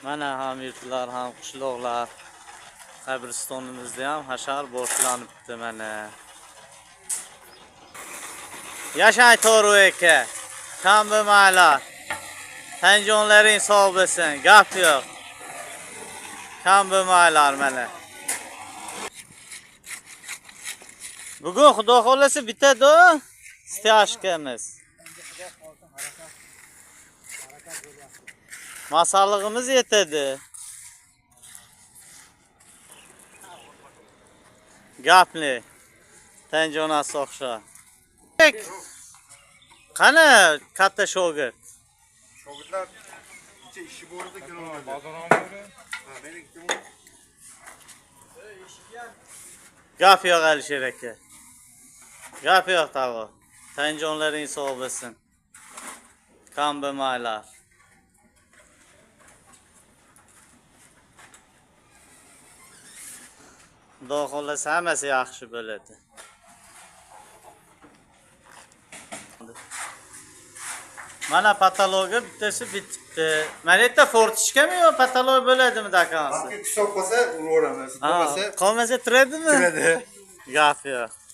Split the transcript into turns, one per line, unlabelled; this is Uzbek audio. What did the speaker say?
Mana ham yurtlar, ham qishloqlar, qabristonimizda ham hashar boshlanibdi mana. Yashay To'g'ri aka. Kam bo'lmanglar. Tan jonlaring sog' bo'lsin. Gap yo'q. Kam bo'lmanglar mana. Bugun xudo xolasa bitadi stashkamiz. Masallig'imiz yetadi. Gapni. Tan jonasi o'xshar. Qani katta shogird?
Shogirdlar kecha ishi bor edi,
Gap yo'q Alisher aka. Gap yo'q tavo. Tan jonlaring sog' bo'lsin. Kam bo'lmanglar. Xudo xolasa hammasi yaxshi bo'ladi. Mana patologiya bittasi bitibdi. Mana yerda fortishkami yo patologiya bo'ladimi dakansi?
Balki hisob qilsa uraveramiz.
Qolmasa turadimi?
Turadi.
Gap yo'q.